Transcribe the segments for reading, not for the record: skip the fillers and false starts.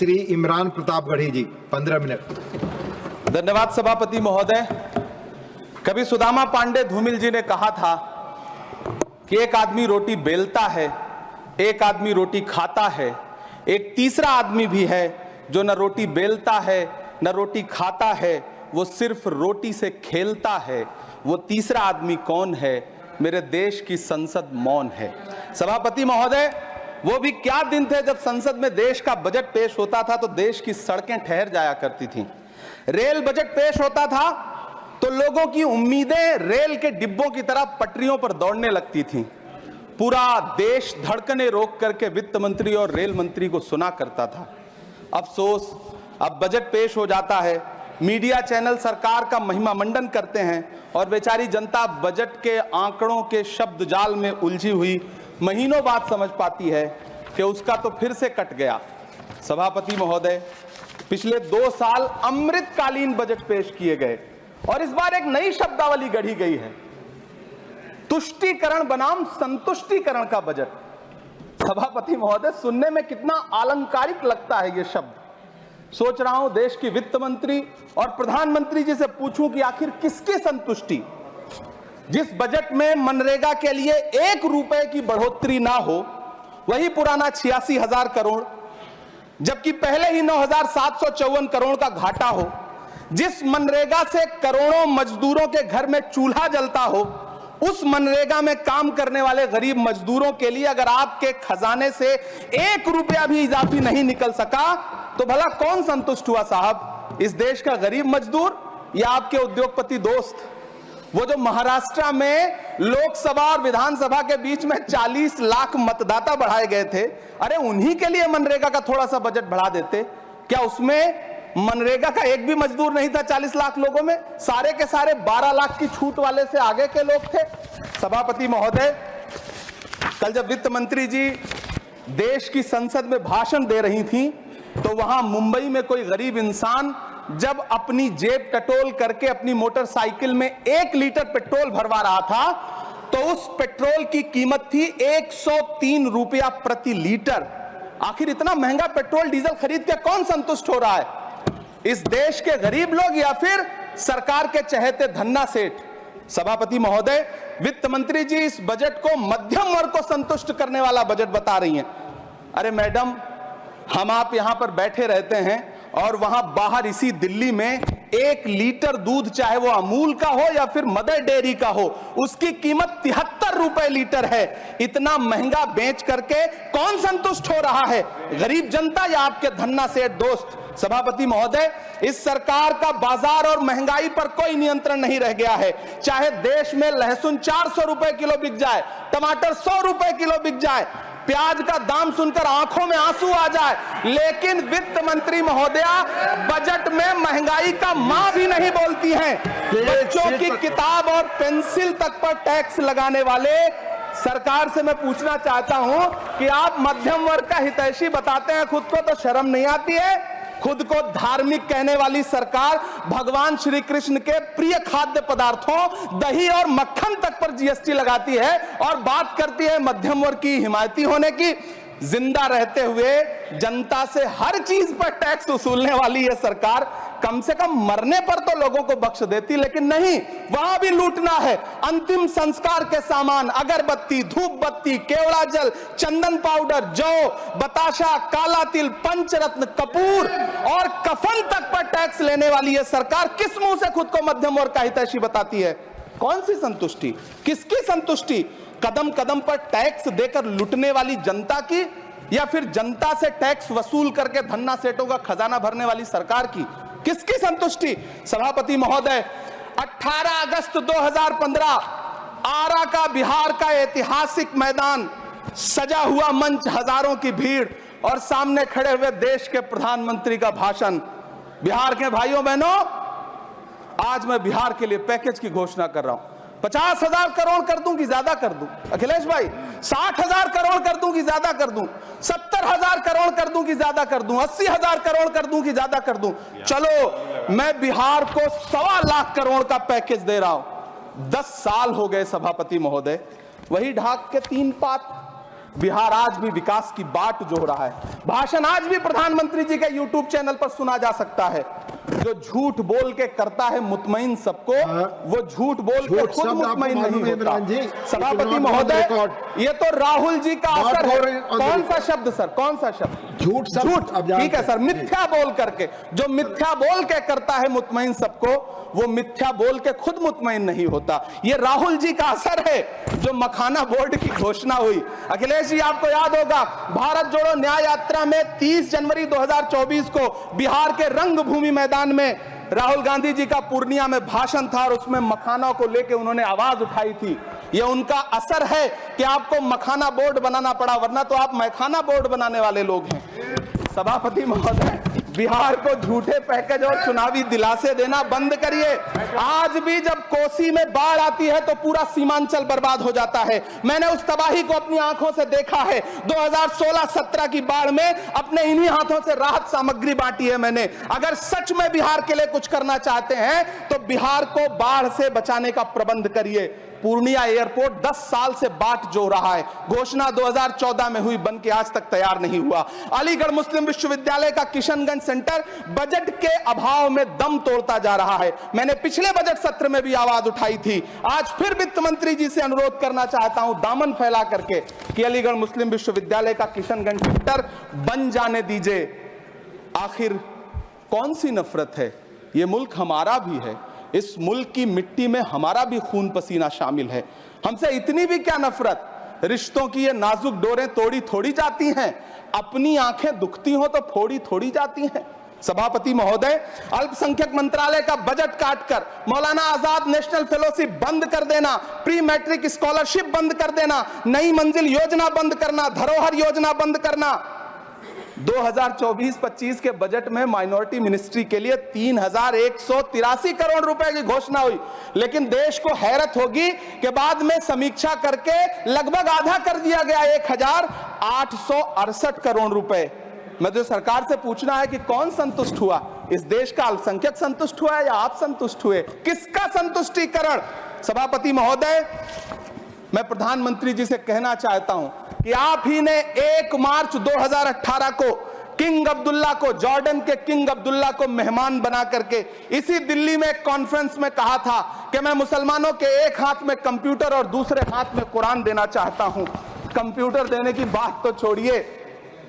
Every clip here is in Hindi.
श्री इमरान प्रतापगढ़ी जी 15 मिनट। धन्यवाद सभापति महोदय। कभी सुदामा पांडे धूमिल जी ने कहा था कि एक आदमी रोटी बेलता है, एक आदमी रोटी खाता है, एक तीसरा आदमी भी है जो न रोटी बेलता है न रोटी खाता है, वो सिर्फ रोटी से खेलता है। वो तीसरा आदमी कौन है? मेरे देश की संसद मौन है। सभापति महोदय, वो भी क्या दिन थे जब संसद में देश का बजट पेश होता था तो देश की सड़कें ठहर जाया करती थीं। रेल बजट पेश होता था तो लोगों की उम्मीदें रेल के डिब्बों की तरह पटरियों पर दौड़ने लगती थीं। पूरा देश धड़कने रोक करके वित्त मंत्री और रेल मंत्री को सुना करता था। अफसोस, अब बजट पेश हो जाता है, मीडिया चैनल सरकार का महिमा मंडन करते हैं और बेचारी जनता बजट के आंकड़ों के शब्द जाल में उलझी हुई महीनों बाद समझ पाती है कि उसका तो फिर से कट गया। सभापति महोदय, पिछले 2 साल अमृतकालीन बजट पेश किए गए और इस बार एक नई शब्दावली गढ़ी गई है, तुष्टीकरण बनाम संतुष्टीकरण का बजट। सभापति महोदय, सुनने में कितना अलंकारिक लगता है ये शब्द। सोच रहा हूं देश की वित्त मंत्री और प्रधानमंत्री जी से पूछूं कि आखिर किसकी संतुष्टि? जिस बजट में मनरेगा के लिए 1 रुपए की बढ़ोतरी ना हो, वही पुराना 86,000 करोड़, जबकि पहले ही 9,754 करोड़ का घाटा हो, जिस मनरेगा से करोड़ों मजदूरों के घर में चूल्हा जलता हो, उस मनरेगा में काम करने वाले गरीब मजदूरों के लिए अगर आपके खजाने से 1 रुपया भी इजाफी नहीं निकल सका तो भला कौन संतुष्ट हुआ साहब? इस देश का गरीब मजदूर या आपके उद्योगपति दोस्त? वो जो महाराष्ट्र में लोकसभा और विधानसभा के बीच में 40 लाख मतदाता बढ़ाए गए थे, अरे उन्हीं के लिए मनरेगा का थोड़ा सा बजट बढ़ा देते। क्या उसमें मनरेगा का एक भी मजदूर नहीं था? 40 लाख लोगों में सारे के सारे 12 लाख की छूट वाले से आगे के लोग थे। सभापति महोदय, कल जब वित्त मंत्री जी देश की संसद में भाषण दे रही थी तो वहां मुंबई में कोई गरीब इंसान जब अपनी जेब टटोल करके अपनी मोटरसाइकिल में 1 लीटर पेट्रोल भरवा रहा था तो उस पेट्रोल की कीमत थी 103 रुपया प्रति लीटर। आखिर इतना महंगा पेट्रोल डीजल खरीद के कौन संतुष्ट हो रहा है? इस देश के गरीब लोग या फिर सरकार के चहेते धन्ना सेठ? सभापति महोदय, वित्त मंत्री जी इस बजट को मध्यम वर्ग को संतुष्ट करने वाला बजट बता रही हैं। अरे मैडम, हम आप यहां पर बैठे रहते हैं और वहां बाहर इसी दिल्ली में 1 लीटर दूध, चाहे वो अमूल का हो या फिर मदर डेयरी का हो, उसकी कीमत 73 रुपए लीटर है। इतना महंगा बेच करके कौन संतुष्ट हो रहा है? गरीब जनता या आपके धन्ना सेठ दोस्त? सभापति महोदय, इस सरकार का बाजार और महंगाई पर कोई नियंत्रण नहीं रह गया है। चाहे देश में लहसुन 400 रुपए किलो बिक जाए, टमाटर 100 रुपए किलो बिक जाए, प्याज का दाम सुनकर आंखों में आंसू आ जाए, लेकिन वित्त मंत्री महोदया बजट में महंगाई का मां भी नहीं बोलती हैं। बच्चों की किताब और पेंसिल तक पर टैक्स लगाने वाले सरकार से मैं पूछना चाहता हूं कि आप मध्यम वर्ग का हितैषी बताते हैं खुद को, तो शर्म नहीं आती है? खुद को धार्मिक कहने वाली सरकार भगवान श्री कृष्ण के प्रिय खाद्य पदार्थों दही और मक्खन तक पर जीएसटी लगाती है और बात करती है मध्यम वर्ग की हिमायती होने की। जिंदा रहते हुए जनता से हर चीज पर टैक्स वसूलने वाली यह सरकार कम से कम मरने पर तो लोगों को बख्श देती, लेकिन नहीं, वहां भी लूटना है। अंतिम संस्कार के सामान, अगरबत्ती, धूप बत्ती, केवड़ा जल, चंदन पाउडर, जौ, बताशा, काला तिल, पंचरत्न, कपूर और कफन तक पर टैक्स लेने वाली यह सरकार किस मुंह से खुद को मध्यम वर्ग का हितैषी बताती है? कौन सी संतुष्टि? किसकी संतुष्टि? कदम कदम पर टैक्स देकर लुटने वाली जनता की या फिर जनता से टैक्स वसूल करके धन्ना सेठों का खजाना भरने वाली सरकार की? किसकी संतुष्टि? सभापति महोदय, 18 अगस्त 2015 आरा का बिहार का ऐतिहासिक मैदान, सजा हुआ मंच, हजारों की भीड़ और सामने खड़े हुए देश के प्रधानमंत्री का भाषण। बिहार के भाइयों बहनों, आज मैं बिहार के लिए पैकेज की घोषणा कर रहा हूं। 50,000 करोड़ कर दूं कि ज्यादा कर दूं? अखिलेश भाई, 60,000 करोड़ कर दूं कि ज्यादा कर दूं? 70,000 करोड़ कर दूं कि ज्यादा कर दूं? 80,000 करोड़ कर दूं कि ज्यादा कर दूं? चलो, मैं बिहार को 1.25 लाख करोड़ का पैकेज दे रहा हूं। 10 साल हो गए सभापति महोदय, वही ढाक के 3 पात, बिहार आज भी विकास की बाट जोह रहा है। भाषण आज भी प्रधानमंत्री जी के यूट्यूब चैनल पर सुना जा सकता है। जो झूठ बोल के करता है मुतमईन सबको, वो झूठ बोल के खुद मुतमईन नहीं होता। सभापति महोदय, ये तो राहुल जी का असर है। कौन सा शब्द सर, कौन सा शब्द? झूठ। ठीक है सर, मिथ्या बोल करके, जो मिथ्या बोल के करता है मुतमईन सबको, वो मिथ्या बोल के खुद मुतमईन नहीं होता। ये राहुल जी का असर है। जो मखाना बोर्ड की घोषणा हुई, अखिलेश जी आपको याद होगा, भारत जोड़ो न्याय यात्रा में 30 जनवरी 2024 को बिहार के रंगभूमि मैदान में राहुल गांधी जी का पूर्णिया में भाषण था और उसमें मखाना को लेकर उन्होंने आवाज उठाई थी। यह उनका असर है कि आपको मखाना बोर्ड बनाना पड़ा, वरना तो आप मैखाना बोर्ड बनाने वाले लोग हैं। सभापति महोदय, बिहार को झूठे पैकेज और चुनावी दिलासे देना बंद करिए। आज भी जब कोसी में बाढ़ आती है तो पूरा सीमांचल बर्बाद हो जाता है। मैंने उस तबाही को अपनी आंखों से देखा है। 2016-17 की बाढ़ में अपने इन्हीं हाथों से राहत सामग्री बांटी है मैंने। अगर सच में बिहार के लिए कुछ करना चाहते हैं तो बिहार को बाढ़ से बचाने का प्रबंध करिए। पूर्णिया एयरपोर्ट 10 साल से बाट जो रहा है, घोषणा 2014 में हुई, बन के आज तक तैयार नहीं हुआ। अलीगढ़ मुस्लिम विश्वविद्यालय का किशनगंज सेंटर बजट के अभाव में दम तोड़ता जा रहा है। मैंने पिछले बजट सत्र में भी आवाज उठाई थी। आज फिर वित्त मंत्री जी से अनुरोध करना चाहता हूं, दामन फैला करके, कि अलीगढ़ मुस्लिम विश्वविद्यालय का किशनगंज सेंटर बन जाने दीजिए। आखिर कौन सी नफरत है? यह मुल्क हमारा भी है। इस मुल्क की मिट्टी में हमारा भी खून पसीना शामिल है। हमसे इतनी भी क्या नफरत? रिश्तों की ये नाजुक डोरें तोड़ी थोड़ी जाती हैं। अपनी आंखें दुखती हो तो फोड़ी थोड़ी जाती हैं। सभापति महोदय, अल्पसंख्यक मंत्रालय का बजट काटकर मौलाना आजाद नेशनल फेलोशिप बंद कर देना, प्री मैट्रिक स्कॉलरशिप बंद कर देना, नई मंजिल योजना बंद करना, धरोहर योजना बंद करना। 2024-25 के बजट में माइनॉरिटी मिनिस्ट्री के लिए 3183 करोड़ रुपए की घोषणा हुई, लेकिन देश को हैरत होगी कि बाद में समीक्षा करके लगभग आधा कर दिया गया, 1868 करोड़ रुपए। मुझे सरकार से पूछना है कि कौन संतुष्ट हुआ? इस देश का अल्पसंख्यक संतुष्ट हुआ या आप संतुष्ट हुए? किसका संतुष्टिकरण? सभापति महोदय, मैं प्रधानमंत्री जी से कहना चाहता हूं कि आप ही ने 1 मार्च 2018 को किंग अब्दुल्ला को, जॉर्डन के किंग अब्दुल्ला को मेहमान बना करके इसी दिल्ली में एक कॉन्फ्रेंस में कहा था कि मैं मुसलमानों के एक हाथ में कंप्यूटर और दूसरे हाथ में कुरान देना चाहता हूं। कंप्यूटर देने की बात तो छोड़िए,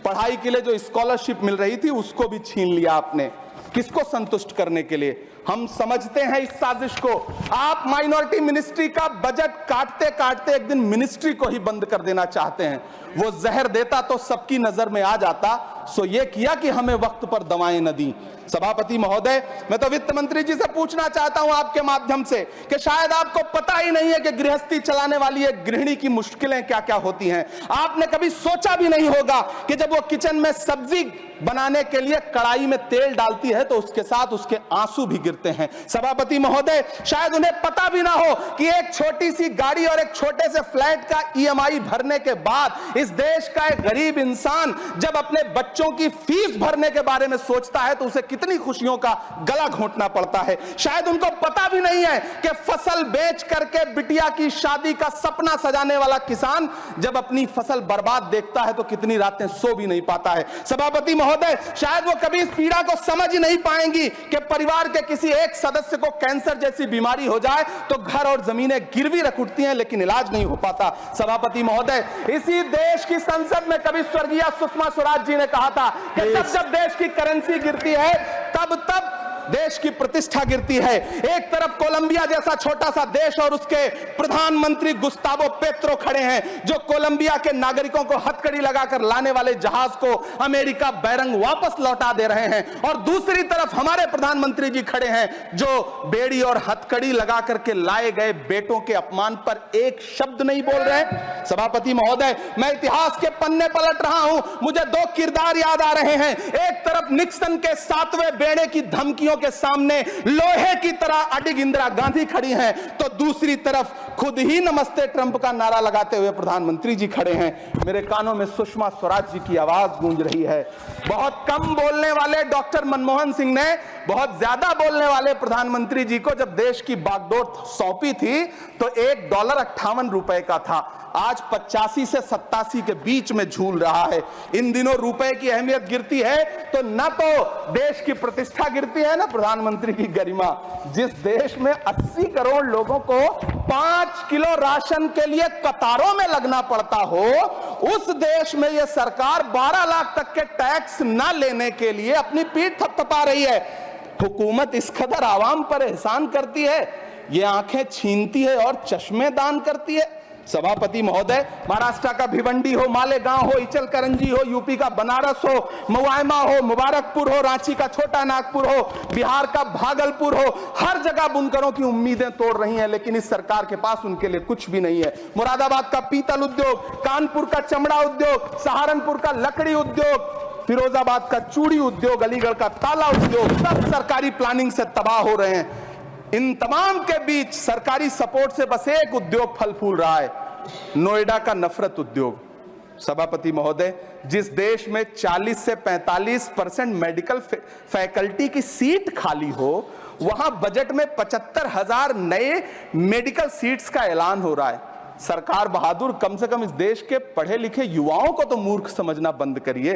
पढ़ाई के लिए जो स्कॉलरशिप मिल रही थी उसको भी छीन लिया आपने। किसको संतुष्ट करने के लिए? हम समझते हैं इस साजिश को। आप माइनॉरिटी मिनिस्ट्री का बजट काटते काटते एक दिन मिनिस्ट्री को ही बंद कर देना चाहते हैं। वो जहर देता तो सबकी नजर में आ जाता, सो ये किया कि हमें वक्त पर दवाएं न दी। सभापति महोदय, मैं तो वित्त मंत्री जी से पूछना चाहता हूं आपके माध्यम से कि शायद आपको पता ही नहीं है कि गृहस्थी चलाने वाली एक गृहिणी की मुश्किलें क्या क्या होती हैं। आपने कभी सोचा भी नहीं होगा कि जब वो किचन में सब्जी बनाने के लिए कढ़ाई में तेल डालती है तो उसके साथ उसके आंसू भी गिरते हैं। सभापति महोदय, शायद उन्हें पता भी ना हो कि एक छोटी सी गाड़ी और एक छोटे से फ्लैट का EMI भरने के बाद इस देश का एक गरीब इंसान जब अपने बच्चों की फीस भरने के बारे में सोचता है तो उसे कितनी खुशियों का गला घोंटना पड़ता है। शायद उनको पता भी नहीं है कि फसल बेच करके बिटिया की शादी का सपना सजाने वाला किसान जब अपनी फसल बर्बाद देखता है तो कितनी रातें सो भी नहीं पाता है। सभापति महोदय, शायद वो कभी इस पीड़ा को समझ ही नहीं पाएंगी कि परिवार के किसी एक सदस्य को कैंसर जैसी बीमारी हो जाए तो घर और जमीनें गिरवी रख उठती हैं लेकिन इलाज नहीं हो पाता। सभापति महोदय, इसी देश की संसद में कभी स्वर्गीय सुषमा स्वराज जी ने कहा था कि जब देश की करेंसी गिरती है तब देश की प्रतिष्ठा गिरती है। एक तरफ कोलंबिया जैसा छोटा सा देश और उसके प्रधानमंत्री गुस्तावो पेत्रो खड़े हैं जो कोलंबिया के नागरिकों को हथकड़ी लगाकर लाने वाले जहाज को अमेरिका बैरंग वापस लौटा दे रहे हैं, और दूसरी तरफ हमारे प्रधानमंत्री जी खड़े हैं जो बेड़ी और हथकड़ी लगा करके लाए गए बेटों के अपमान पर एक शब्द नहीं बोल रहे हैं। सभापति महोदय, मैं इतिहास के पन्ने पलट रहा हूं, मुझे 2 किरदार याद आ रहे हैं। एक तरफ निक्सन के 7वें बेड़े की धमकियों के सामने लोहे की तरह अडिग इंदिरा गांधी खड़ी हैं, तो दूसरी तरफ खुद ही नमस्ते ट्रंप का नारा लगाते हुए प्रधानमंत्री जी खड़े हैं। मेरे कानों में सुषमा स्वराज जी की आवाज गूंज रही है। बहुत कम बोलने वाले डॉक्टर मनमोहन सिंह ने बहुत ज्यादा बोलने वाले प्रधानमंत्री जी को जब देश की बागडोर सौंपी थी तो $1.58 का था, आज 85 से 87 के बीच में झूल रहा है। इन दिनों रुपए की अहमियत गिरती है तो न तो देश की प्रतिष्ठा गिरती है ना प्रधानमंत्री की गरिमा। जिस देश में 80 करोड़ लोगों को 5 किलो राशन के लिए कतारों में लगना पड़ता हो, उस देश में यह सरकार 12 लाख तक के टैक्स न लेने के लिए अपनी पीठ थपथपा रही है। हुकूमत इस कदर आवाम पर एहसान करती है, ये आंखें छीनती है और चश्मे दान करती है। सभापति महोदय, महाराष्ट्र का भिवंडी हो, मालेगांव हो, इचलकरंजी हो, यूपी का बनारस हो, मुआयमा हो, मुबारकपुर हो, रांची का छोटा नागपुर हो, बिहार का भागलपुर हो, हर जगह बुनकरों की उम्मीदें तोड़ रही हैं, लेकिन इस सरकार के पास उनके लिए कुछ भी नहीं है। मुरादाबाद का पीतल उद्योग, कानपुर का चमड़ा उद्योग, सहारनपुर का लकड़ी उद्योग, फिरोजाबाद का चूड़ी उद्योग, अलीगढ़ का ताला उद्योग, सब सरकारी प्लानिंग से तबाह हो रहे हैं। इन तमाम के बीच सरकारी सपोर्ट से बस एक उद्योग फल फूल रहा है, नोएडा का नफरत उद्योग। सभापति महोदय, जिस देश में 40 से 45% मेडिकल फैकल्टी की सीट खाली हो, वहां बजट में 75,000 नए मेडिकल सीट्स का ऐलान हो रहा है। सरकार बहादुर, कम से कम इस देश के पढ़े लिखे युवाओं को तो मूर्ख समझना बंद करिए।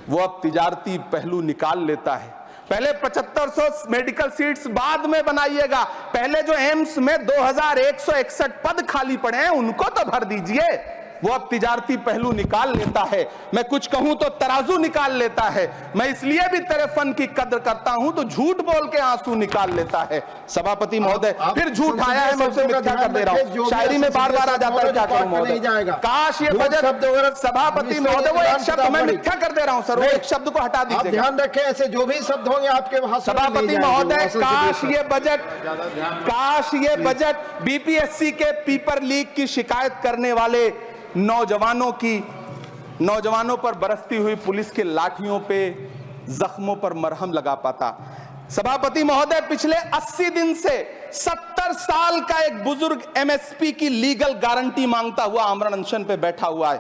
वो अब तिजारती पहलू निकाल लेता है। पहले 7500 मेडिकल सीट्स बाद में बनाइएगा, पहले जो एम्स में 2161 पद खाली पड़े हैं उनको तो भर दीजिए। वो अब तिजारती पहलू निकाल लेता है। मैं कुछ कहूं तो तराजू निकाल लेता है। मैं इसलिए भी तेरे फन की कद्र करता हूं तो झूठ बोल के आंसू निकाल लेता है। सभापति महोदय, फिर झूठ आया है, मैं उसे मिथ्या कर दे रहा हूं। शायरी में बार बार आ जाता है, क्या करूं महोदय। काश ये बजट, सभापति महोदय, वो एक शब्द मैं मिथ्या कर दे रहा हूं सर, वो एक शब्द को हटा दीजिए। ध्यान रखें, ऐसे जो भी शब्द होंगे आपके भाषण में सभापति महोदय, काश ये बजट बीपीएससी के पेपर लीक की शिकायत करने वाले नौजवानों पर बरसती हुई पुलिस के लाठियों पे, जख्मों पर मरहम लगा पाता। सभापति महोदय, पिछले 80 दिन से 70 साल का एक बुजुर्ग एमएसपी की लीगल गारंटी मांगता हुआ आमरण अनशन पे बैठा हुआ है।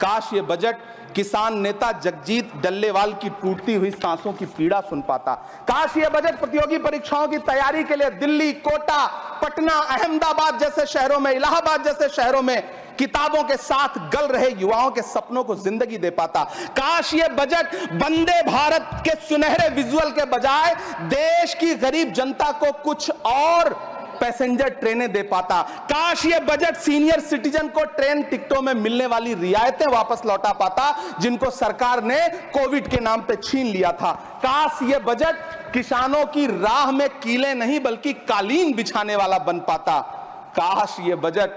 काश ये बजट किसान नेता जगजीत डल्लेवाल की टूटती हुई सांसों की पीड़ा सुन पाता। काश ये बजट प्रतियोगी परीक्षाओं की तैयारी के लिए दिल्ली, कोटा, पटना, अहमदाबाद जैसे शहरों में, इलाहाबाद जैसे शहरों में किताबों के साथ गल रहे युवाओं के सपनों को जिंदगी दे पाता। काश ये बजट वंदे भारत के सुनहरे विजुअल के बजाय देश की गरीब जनता को कुछ और पैसेंजर ट्रेनें दे पाता। काश ये बजट सीनियर सिटीजन को ट्रेन टिकटों में मिलने वाली रियायतें वापस लौटा पाता, जिनको सरकार ने कोविड के नाम पे छीन लिया था। काश ये बजट किसानों की राह में कीले नहीं बल्कि कालीन बिछाने वाला बन पाता। काश ये बजट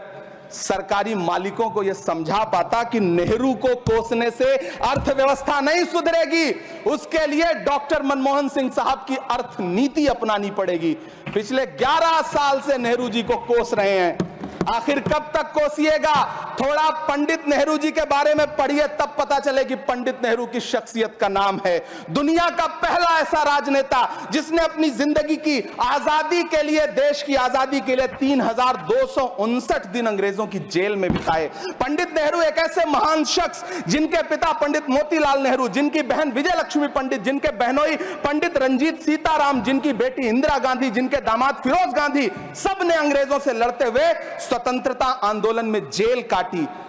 सरकारी मालिकों को यह समझा पाता कि नेहरू को कोसने से अर्थव्यवस्था नहीं सुधरेगी, उसके लिए डॉक्टर मनमोहन सिंह साहब की अर्थ नीति अपनानी पड़ेगी। पिछले 11 साल से नेहरू जी को कोस रहे हैं, आखिर कब तक कोसिएगा? थोड़ा पंडित नेहरू जी के बारे में पढ़िए, तब पता चले कि पंडित नेहरू की शख्सियत का नाम है। दुनिया का पहला ऐसा राजनेता जिसने अपनी जिंदगी की आजादी के लिए, देश की आजादी के लिए 3259 दिन अंग्रेजों की जेल में बिताए। पंडित नेहरू एक ऐसे महान शख्स जिनके पिता पंडित मोतीलाल नेहरू, जिनकी बहन विजय लक्ष्मी पंडित, जिनके बहनोई पंडित रंजीत सीताराम, जिनकी बेटी इंदिरा गांधी, जिनके दामाद फिरोज गांधी, सब ने अंग्रेजों से लड़ते हुए स्वतंत्रता आंदोलन में जेल काटी।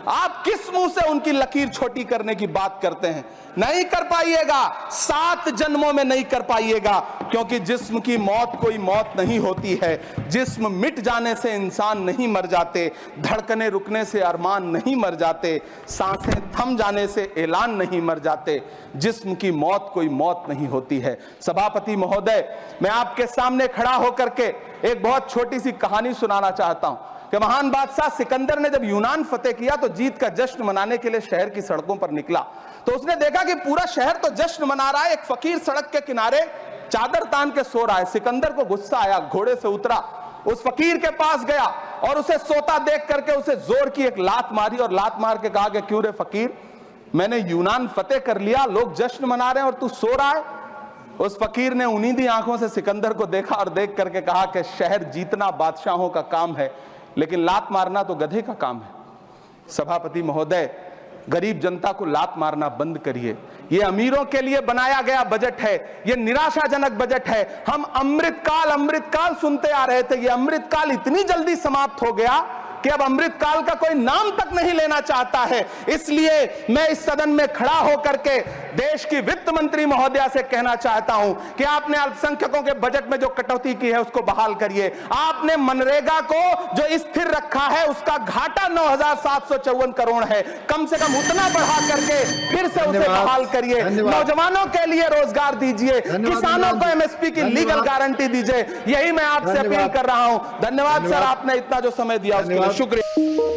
आप किस मुंह से उनकी लकीर छोटी करने की बात करते हैं? नहीं कर पाइएगा, 7 जन्मों में नहीं कर पाइएगा, क्योंकि जिस्म की मौत कोई मौत नहीं होती है। जिस्म मिट जाने से इंसान नहीं मर जाते, धड़कने रुकने से अरमान नहीं मर जाते, सांसें थम जाने से ऐलान नहीं मर जाते। जिस्म की मौत कोई मौत नहीं होती है। सभापति महोदय, मैं आपके सामने खड़ा होकर के एक बहुत छोटी सी कहानी सुनाना चाहता हूं कि महान बादशाह सिकंदर ने जब यूनान फतेह किया तो जीत का जश्न मनाने के लिए शहर की सड़कों पर निकला। तो उसने देखा कि पूरा शहर तो जश्न मना रहा है, एक फकीर सड़क के किनारे चादर तान के सो रहा है। सिकंदर को गुस्सा आया, घोड़े से उतरा, उस फकीर के पास गया और उसे सोता देख करके उसे जोर की एक लात मारी और लात मार के कहा कि क्यों रे फकीर, मैंने यूनान फतेह कर लिया, लोग जश्न मना रहे हैं और तू सो रहा है? उस फकीर ने उन्नीदी आंखों से सिकंदर को देखा और देख करके कहा कि शहर जीतना बादशाहों का काम है, लेकिन लात मारना तो गधे का काम है। सभापति महोदय, गरीब जनता को लात मारना बंद करिए। ये अमीरों के लिए बनाया गया बजट है, ये निराशाजनक बजट है। हम अमृतकाल सुनते आ रहे थे, ये अमृतकाल इतनी जल्दी समाप्त हो गया कि अब अमृतकाल का कोई नाम तक नहीं लेना चाहता है। इसलिए मैं इस सदन में खड़ा होकर के देश की वित्त मंत्री महोदया से कहना चाहता हूं कि आपने अल्पसंख्यकों के बजट में जो कटौती की है उसको बहाल करिए। आपने मनरेगा को जो स्थिर रखा है उसका घाटा 9,754 करोड़ है, कम से कम उतना बढ़ा करके फिर से उसे बहाल करिए। नौजवानों के लिए रोजगार दीजिए, किसानों को एमएसपी की लीगल गारंटी दीजिए। यही मैं आपसे अपील कर रहा हूं। धन्यवाद सर, आपने इतना जो समय दिया उसके लिए शुक्रिया।